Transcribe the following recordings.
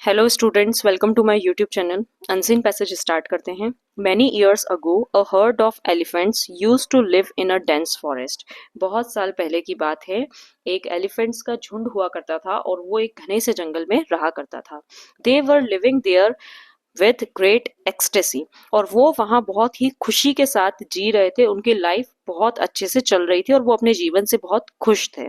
Hello students, welcome to my YouTube channel. Unseen passage start करते हैं। Many years ago a herd of elephants used to live in a dense forest. बहुत साल पहले की बात है। एक एलिफेंट्स का झुंड हुआ करता था और वो एक घने से जंगल में रहा करता था। They were living there with great ecstasy. और वो वहाँ बहुत ही खुशी के साथ जी रहे थे। उनकी लाइफ बहुत अच्छे से चल रही थी और वो अपने जीवन से बहुत खुश थे।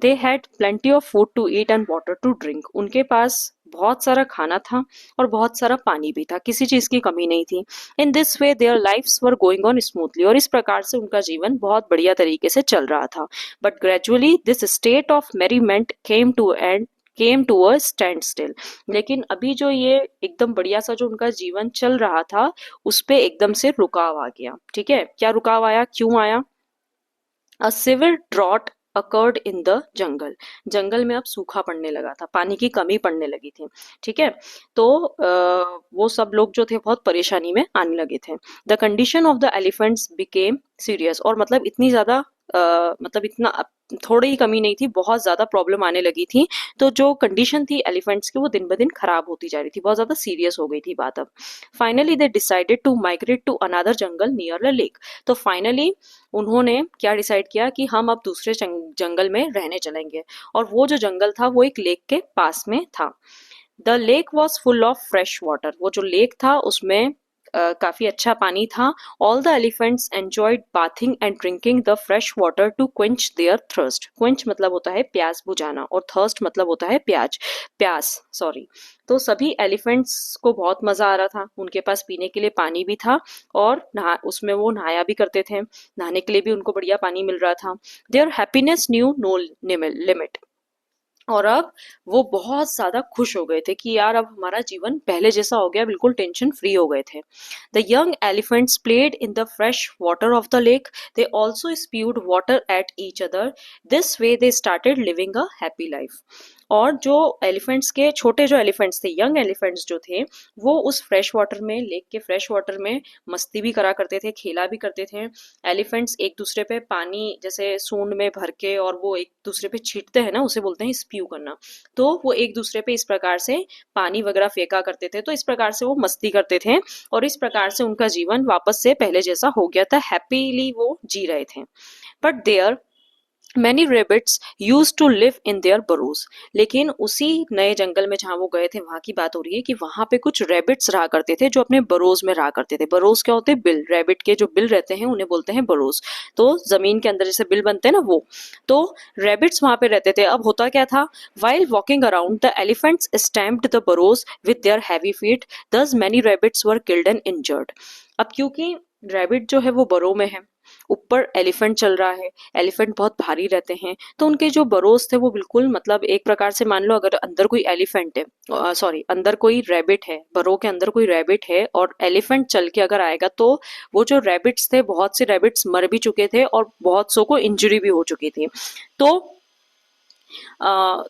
They had plenty of food to eat and water to drink. उनके पास बहुत सारा खाना था और बहुत सारा पानी भी था, किसी चीज की कमी नहीं थी। In this way their lifes were going on smoothly. और इस प्रकार से उनका जीवन बहुत बढ़िया तरीके से चल रहा था। But gradually this state of merriment came to a standstill. लेकिन अभी जो ये एकदम बढ़िया सा जो उनका जीवन चल रहा था, उस पे एकदम से रुकाव आ गया। ठीक है, क्या रुकाव आया, क्यों आया? A civil drought occurred in the jungle. जंगल में अब सूखा पड़ने लगा था, पानी की कमी पड़ने लगी थी। ठीक है, तो वो सब लोग जो थे बहुत परेशानी में आने लगे थे। The condition of the elephants became serious. और मतलब इतनी ज्यादा मतलब इतना थोड़ी ही कमी नहीं थी, बहुत ज्यादा प्रॉब्लम आने लगी थी। तो जो कंडीशन थी एलिफेंट्स की वो दिन ब दिन खराब होती जा रही थी, बहुत ज्यादा सीरियस हो गई थी बात। अब finally they decided to migrate to another jungle near a lake. तो फाइनली उन्होंने क्या डिसाइड किया कि हम अब दूसरे जंगल में रहने चलेंगे। और वो जो जंगल था वो एक लेक के पास में था। The lake was full of fresh water. वो जो लेक था उसमें काफी अच्छा पानी था। All the elephants enjoyed bathing and drinking the fresh water to quench their thirst. Quench मतलब होता है प्यास बुझाना, और थर्स्ट मतलब होता है प्यास, सॉरी। तो सभी एलिफेंट्स को बहुत मजा आ रहा था, उनके पास पीने के लिए पानी भी था और नहा उसमें वो नहाया भी करते थे। नहाने के लिए भी उनको बढ़िया पानी मिल रहा था। Their happiness knew no limit. और अब वो बहुत ज्यादा खुश हो गए थे कि यार अब हमारा जीवन पहले जैसा हो गया, बिल्कुल टेंशन फ्री हो गए थे। The young elephants played in the fresh water of the lake. They also spewed water at each other. This way they started living a happy life. और जो एलिफेंट्स के छोटे जो एलिफेंट्स थे, यंग एलिफेंट्स जो थे, वो उस फ्रेश वाटर में, लेक के फ्रेश वाटर में मस्ती भी करा करते थे, खेला भी करते थे। एलिफेंट्स एक दूसरे पे पानी जैसे सूंड में भर के और वो एक दूसरे पे छींटते हैं ना, उसे बोलते हैं स्प्यू करना। तो वो एक दूसरे पे इस प्रकार से पानी वगैरह फेंका करते थे। तो इस प्रकार से वो मस्ती करते थे और इस प्रकार से उनका जीवन वापस से पहले जैसा हो गया था, हैप्पीली वो जी रहे थे। But there many rabbits use to live in their burrows. लेकिन उसी नए जंगल में जहां वो गए थे, वहां की बात हो रही है कि वहां पे कुछ रेबिट्स रहा करते थे जो अपने बरोज में रहा करते थे। बरोज क्या होते हैं? बिल। रेबिट के जो बिल रहते हैं उन्हें बोलते हैं बरोज। तो जमीन के अंदर जैसे बिल बनते हैं ना, वो। तो रेबिट्स वहां पे रहते थे। अब होता क्या था? While walking around the elephants stamped the burrows with their heavy feet. Thus many rabbits were killed and injured. अब क्योंकि रैबिट जो है वो बरो में है, ऊपर एलिफेंट चल रहा है, एलिफेंट बहुत भारी रहते हैं, तो उनके जो बरोज थे वो बिल्कुल, मतलब एक प्रकार से मान लो अगर अंदर कोई एलिफेंट है, सॉरी अंदर कोई रैबिट है, बरो के अंदर कोई रैबिट है और एलिफेंट चल के अगर आएगा तो वो जो रैबिट्स थे, बहुत से रैबिट्स मर भी चुके थे और बहुत सौ को इंजरी भी हो चुकी थी। तो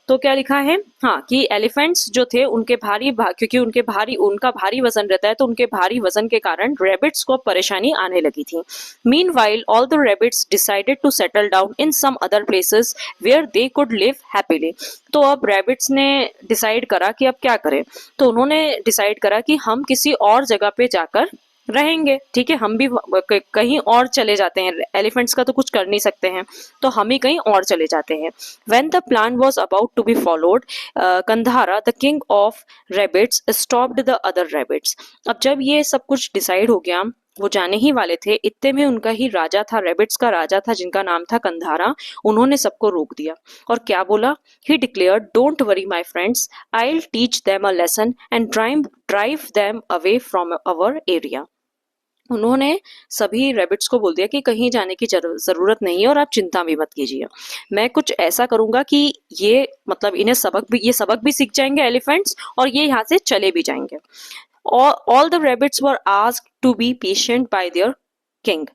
तो क्या लिखा है, हाँ, कि एलिफेंट्स जो थे उनके क्योंकि उनका भारी वजन रहता है, तो उनके भारी वजन के कारण रेबिट्स को परेशानी आने लगी थी। Meanwhile all the rabbits decided to settle down in some other places where they could live happily. तो अब रेबिट्स ने डिसाइड करा कि अब क्या करें। तो उन्होंने डिसाइड करा कि हम किसी और जगह पे जाकर रहेंगे। ठीक है, हम भी कहीं और चले जाते हैं, एलिफेंट्स का तो कुछ कर नहीं सकते हैं, तो हम ही कहीं और चले जाते हैं। When the plan was about to be followed, Kandhara, the king of rabbits, stopped the other rabbits. अब जब ये सब कुछ डिसाइड हो गया, वो जाने ही वाले थे, इतने में उनका ही राजा था, रेबिट्स का राजा था जिनका नाम था कंधारा। उन्होंने सबको रोक दिया और क्या बोला? ही declared, don't worry my friends, I will teach them a lesson and drive them away from our area. उन्होंने सभी रैबिट्स को बोल दिया कि कहीं जाने की जरूरत नहीं है और आप चिंता भी मत कीजिए। मैं कुछ ऐसा करूंगा कि ये, मतलब इन्हें ये सबक भी सीख जाएंगे एलिफेंट्स, और ये यहाँ से चले भी जाएंगे। All the rabbits were asked to be patient by their king.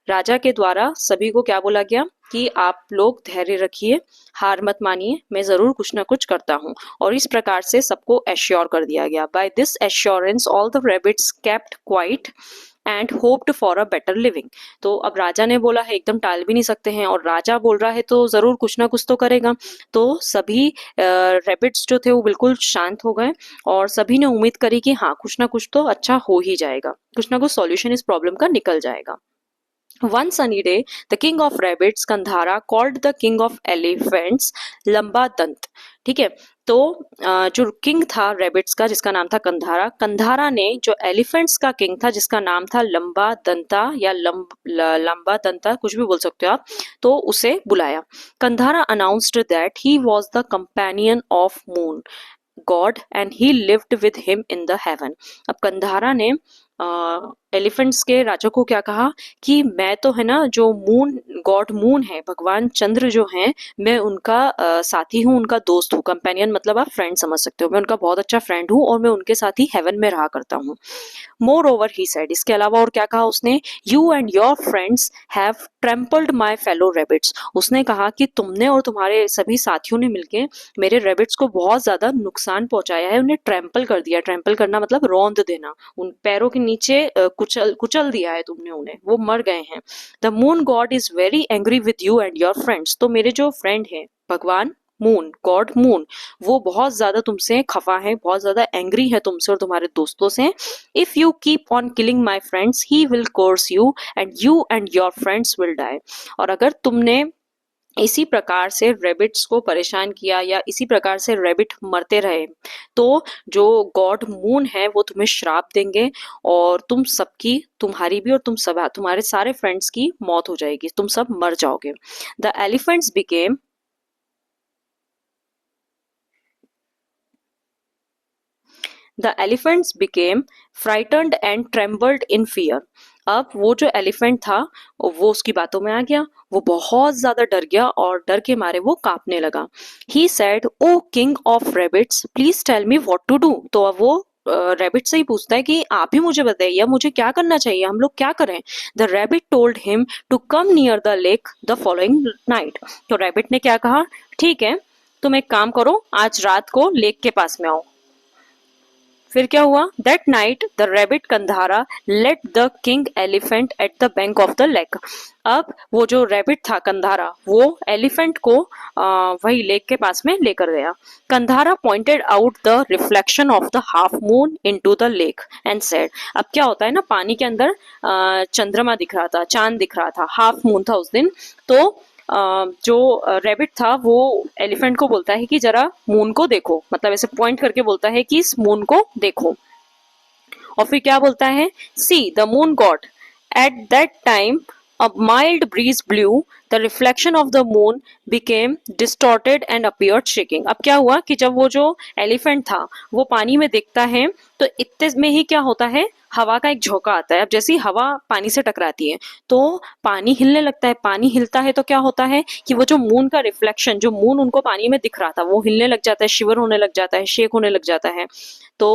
राजा के द्वारा सभी को क्या बोला गया कि आप लोग धैर्य रखिए, हार मत मानिए, मैं जरूर कुछ ना कुछ करता हूँ। और इस प्रकार से सबको एश्योर कर दिया गया। By this assurance all the rabbits kept quite and hoped for a better living. तो अब राजा ने बोला है, एकदम टाल भी नहीं सकते हैं, और राजा बोल रहा है तो जरूर कुछ ना कुछ तो करेगा। तो सभी रैबिट्स जो थे वो बिल्कुल शांत हो गए और सभी ने उम्मीद करी कि हाँ कुछ ना कुछ तो अच्छा हो ही जाएगा, कुछ ना कुछ सॉल्यूशन इस प्रॉब्लम का निकल जाएगा। One sunny day, the king of rabbits, Kandhara, called the king of elephants, लंबा दंत। ठीक है, तो जो किंग था रैबिट्स का जिसका नाम था कंधारा, कंधारा ने जो एलिफेंट्स का किंग था जिसका नाम था लंबा दंता या लंबा दंता, कुछ भी बोल सकते हो आप, तो उसे बुलाया। Kandhara announced that he was the companion of moon god and he lived with him in the heaven. अब कंधारा ने एलिफेंट्स के राजा को क्या कहा कि मैं तो है ना जो मून गॉड मून है, भगवान चंद्र जो हैं, मैं उनका साथी हूँ, उनका दोस्त हूँ। कंपेनियन मतलब आप फ्रेंड समझ सकते हो, मैं उनका बहुत अच्छा फ्रेंड हूँ और मैं उनके साथ ही हेवन में रहा करता हूँ। मोर ओवर ही सेड, इसके अलावा और क्या कहा उसने, you and your friends have trampled my fellow rabbits. उसने कहा कि तुमने और तुम्हारे सभी साथियों ने मिलकर मेरे रेबिट्स को बहुत ज्यादा नुकसान पहुंचाया है, उन्हें ट्रैम्पल कर दिया। ट्रैम्पल करना मतलब रौंद देना, उन पैरों के नीचे कुचल कुचल दिया है तुमने उन्हें, वो मर गए हैं। The moon God is very angry with you and your friends. तो मेरे जो फ्रेंड हैं भगवान मून, गॉड मून, वो बहुत ज्यादा तुमसे खफा है, बहुत ज्यादा एंग्री है तुमसे और तुम्हारे दोस्तों से। If you keep on killing my friends he will curse you and your friends will die. और अगर तुमने इसी प्रकार से रेबिट्स को परेशान किया या इसी प्रकार से रेबिट मरते रहे तो जो गॉड मून है वो तुम्हें श्राप देंगे और तुम सबकी, तुम्हारी भी और तुम्हारे सारे फ्रेंड्स की मौत हो जाएगी, तुम सब मर जाओगे। The elephants became the elephants became frightened and trembled in fear. अब वो जो एलिफेंट था वो उसकी बातों में आ गया, वो बहुत ज्यादा डर गया और डर के मारे वो कांपने लगा। He said, O king of rabbits please tell me what to do. तो अब वो रैबिट से ही पूछता है कि आप ही मुझे बताइए मुझे क्या करना चाहिए, हम लोग क्या करें। The rabbit told him to come near the lake the following night. तो रैबिट ने क्या कहा, ठीक है तुम एक काम करो, आज रात को लेक के पास में आओ। फिर क्या हुआ, that night the rabbit Kandhara led the king elephant at the bank of the lake. अब वो जो रेबिट था कंधारा वो एलिफेंट को वही लेक के पास में लेकर गया। Kandhara pointed out the reflection of the half moon into the lake and said. अब क्या होता है ना, पानी के अंदर चंद्रमा दिख रहा था, चांद दिख रहा था, हाफ मून था उस दिन। तो जो रेबिट था वो एलिफेंट को बोलता है कि जरा मून को देखो, मतलब ऐसे पॉइंट करके बोलता है कि इस मून को देखो। और फिर क्या बोलता है, see the moon God at that time a mild breeze blew, the reflection of the moon became distorted and appeared shaking। अब क्या हुआ कि जब वो जो एलिफेंट था वो पानी में देखता है तो इतने में ही क्या होता है, हवा का एक झोंका आता है। अब जैसी हवा पानी से टकराती है तो पानी हिलने लगता है, पानी हिलता है तो क्या होता है कि वो जो मून का रिफ्लेक्शन, जो मून उनको पानी में दिख रहा था वो हिलने लग जाता है, शिवर होने लग जाता है, शेक होने लग जाता है। तो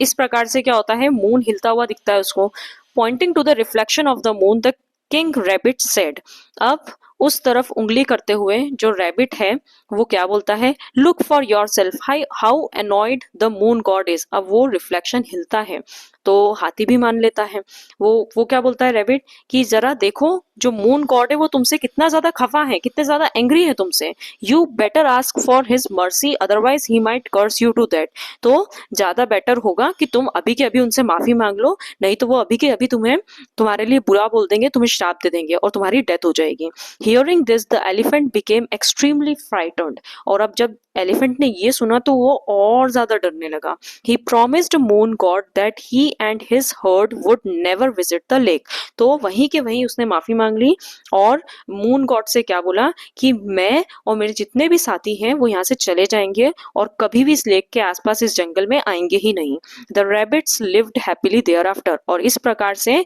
इस प्रकार से क्या होता है, मून हिलता हुआ दिखता है उसको। Pointing to the reflection of the moon the king rabbit said. अब उस तरफ उंगली करते हुए जो रैबिट है वो क्या बोलता है, look for your self how annoyed the moon God is. अब वो रिफ्लेक्शन हिलता है तो हाथी भी मान लेता है। वो क्या बोलता है रैबिट कि जरा देखो जो मून गॉड है वो तुमसे कितना ज्यादा खफा है, कितने ज्यादा एंग्री है तुमसे। You better ask for his mercy otherwise he might curse you to that. तो ज्यादा बेटर होगा कि तुम अभी के अभी उनसे माफी मांग लो, नहीं तो वो अभी के अभी तुम्हें, तुम्हारे लिए बुरा बोल देंगे, तुम्हें श्राप दे देंगे और तुम्हारी डेथ हो जाएगी। Hearing this the elephant became extremely frightened. और अब जब एलिफेंट ने ये सुना तो वो और ज्यादा डरने लगा। He promised moon god that he and his herd would never visit the lake. तो वहीं के वहीं उसने माफी मांग ली और मून गॉड से क्या बोला कि मैं और मेरे जितने भी साथी हैं वो यहाँ से चले जाएंगे और कभी भी इस लेक के आसपास इस जंगल में आएंगे ही नहीं। The rabbits lived happily thereafter. और इस प्रकार से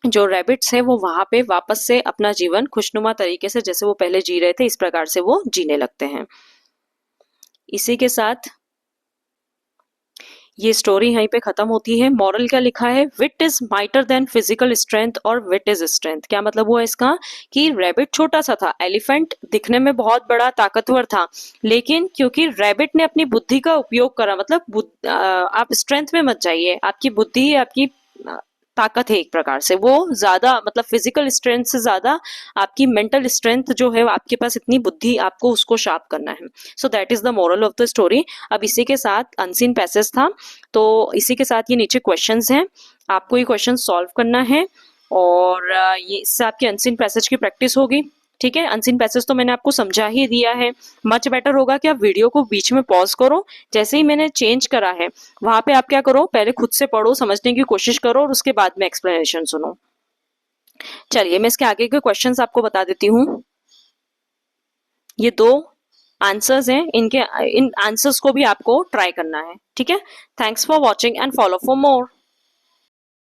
जो रैबिट्स है वो वहां पे वापस से अपना जीवन खुशनुमा तरीके से जैसे वो पहले जी रहे थे इस प्रकार से वो जीने लगते हैं। इसी के साथ ये स्टोरी यहीं पे खत्म होती है। मॉरल क्या लिखा है? Wit is mightier than physical strength और विट इज स्ट्रेंथ। क्या मतलब हुआ इसका? कि रैबिट छोटा सा था, एलिफेंट दिखने में बहुत बड़ा ताकतवर था, लेकिन क्योंकि रैबिट ने अपनी बुद्धि का उपयोग करा, मतलब आप स्ट्रेंथ में मत जाइए, आपकी बुद्धि आपकी ताकत है एक प्रकार से, वो ज्यादा मतलब फिजिकल स्ट्रेंथ से ज्यादा आपकी मेंटल स्ट्रेंथ जो है, आपके पास इतनी बुद्धि, आपको उसको शार्प करना है। So that is the moral of the story. अब इसी के साथ अनसीन पैसेज था, तो इसी के साथ ये नीचे क्वेश्चंस हैं, आपको ये क्वेश्चन सॉल्व करना है, और ये इससे आपकी अनसीन पैसेज की प्रैक्टिस होगी। ठीक है, अनसीन पैसेज तो मैंने आपको समझा ही दिया है। मच बेटर होगा कि आप वीडियो को बीच में पॉज करो, जैसे ही मैंने चेंज करा है वहां पे आप क्या करो, पहले खुद से पढ़ो, समझने की कोशिश करो, और उसके बाद में एक्सप्लेनेशन सुनो। चलिए मैं इसके आगे के क्वेश्चंस आपको बता देती हूँ। ये दो आंसर्स हैं, इन आंसर्स को भी आपको ट्राई करना है। ठीक है, thanks for watching and follow for more.